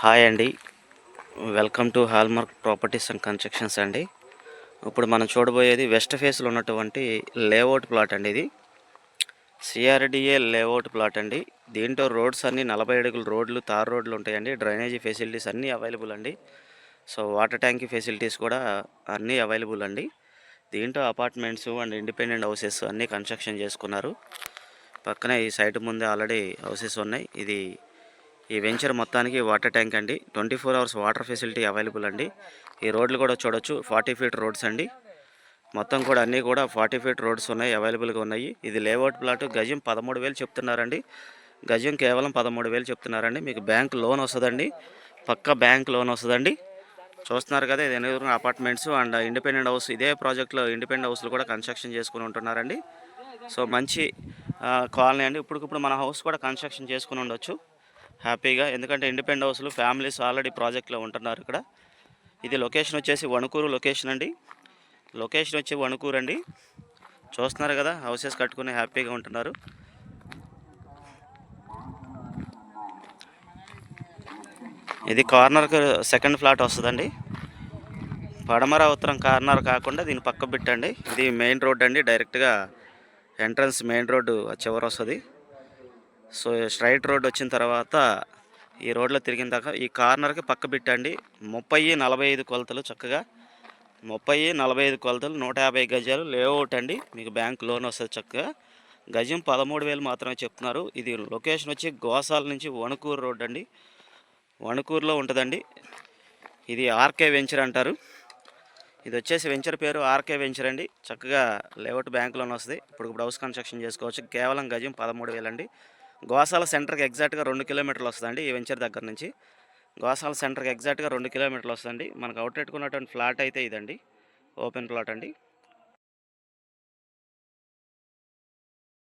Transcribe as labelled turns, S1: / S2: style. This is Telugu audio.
S1: హాయ్ అండి. Welcome to hallmark properties and constructions అండి. ఇప్పుడు మనం చూడబోయేది వెస్ట్ ఫేస్లో ఉన్నటువంటి లేఅవుట్ ప్లాట్ అండి. ఇది సిఆర్డిఏ లేఅవుట్ ప్లాట్ అండి. దీంట్లో రోడ్స్ అన్నీ 40 అడుగుల రోడ్లు, తార్ రోడ్లు ఉంటాయండి. డ్రైనేజీ ఫెసిలిటీస్ అన్నీ అవైలబుల్ అండి. సో వాటర్ ట్యాంక్ ఫెసిలిటీస్ కూడా అన్నీ అవైలబుల్ అండి. దీంట్లో అపార్ట్మెంట్స్ అండ్ ఇండిపెండెంట్ హౌసెస్ అన్నీ కన్స్ట్రక్షన్ చేసుకున్నారు. పక్కనే ఈ సైట్ ముందే ఆల్రెడీ హౌసెస్ ఉన్నాయి. ఈ వెంచర్ మొత్తానికి వాటర్ ట్యాంక్ అండి. 24 అవర్స్ వాటర్ ఫెసిలిటీ అవైలబుల్ అండి. ఈ రోడ్లు కూడా చూడొచ్చు, 40 ఫీట్ రోడ్స్ అండి. మొత్తం కూడా అన్నీ కూడా 40 ఫీట్ రోడ్స్ ఉన్నాయి, అవైలబుల్గా ఉన్నాయి. ఇది లేఅవుట్ ప్లాట్. గజం 13,000 చెప్తున్నారండి. గజం కేవలం 13,000 చెప్తున్నారండి. మీకు బ్యాంక్ లోన్ వస్తుందండి, పక్క బ్యాంక్ లోన్ వస్తుందండి. చూస్తున్నారు కదా, ఇది ఎదురు అపార్ట్మెంట్స్ అండ్ ఇండిపెండెంట్ హౌస్. ఇదే ప్రాజెక్ట్లో ఇండిపెండెంట్ హౌస్లు కూడా కన్స్ట్రక్షన్ చేసుకుని ఉంటున్నారండి. సో మంచి కాలనీ అండి. ఇప్పుడు మన హౌస్ కూడా కన్స్ట్రక్షన్ చేసుకుని ఉండొచ్చు హ్యాపీగా, ఎందుకంటే ఇండిపెండెంట్ హౌస్లు ఫ్యామిలీస్ ఆల్రెడీ ప్రాజెక్ట్లో ఉంటున్నారు ఇక్కడ. ఇది లొకేషన్ వచ్చేసి వణుకూరు లొకేషన్ అండి. లొకేషన్ వచ్చి వణుకూరు అండి. చూస్తున్నారు కదా, హౌసెస్ కట్టుకుని హ్యాపీగా ఉంటున్నారు. ఇది కార్నర్కి సెకండ్ ఫ్లాట్ వస్తుందండి. పడమర ఉత్తరం కార్నర్ కాకుండా దీని పక్క బిట్టండి. ఇది మెయిన్ రోడ్ అండి. డైరెక్ట్గా ఎంట్రన్స్ మెయిన్ రోడ్డు చివరి వస్తుంది. సో స్ట్రైట్ రోడ్ వచ్చిన తర్వాత ఈ రోడ్లో తిరిగిన దాకా ఈ కార్నర్కి పక్క బిట్టండి. 30-45 కొలతలు, చక్కగా 30-45 కొలతలు, 150 గజాలు లేఅవుట్ అండి. మీకు బ్యాంక్ లోన్ వస్తుంది చక్కగా. గజం 13,000 మాత్రమే చెప్తున్నారు. ఇది లొకేషన్ వచ్చి గోసాల నుంచి వణుకూరు రోడ్ అండి. వణుకూరులో ఉంటుందండి. ఇది ఆర్కే వెంచర్ అంటారు. ఇది వచ్చేసి వెంచర్ పేరు ఆర్కే వెంచర్ అండి. చక్కగా లేఅవుట్ బ్యాంక్ లోన్ వస్తుంది. ఇప్పుడు హౌస్ కన్స్ట్రక్షన్ చేసుకోవచ్చు. కేవలం గజం 13,000 అండి. గోసాల సెంటర్కి ఎగ్జాక్ట్గా 2 కిలోమీటర్లు వస్తుందండి. ఈ వెంచర్ దగ్గర నుంచి గోసాల సెంటర్కి ఎగ్జాక్ట్గా 2 కిలోమీటర్లు వస్తుందండి. మనకు అవుట్లెట్కున్నటువంటి ఫ్లాట్ అయితే ఇదండి, ఓపెన్ ప్లాట్ అండి.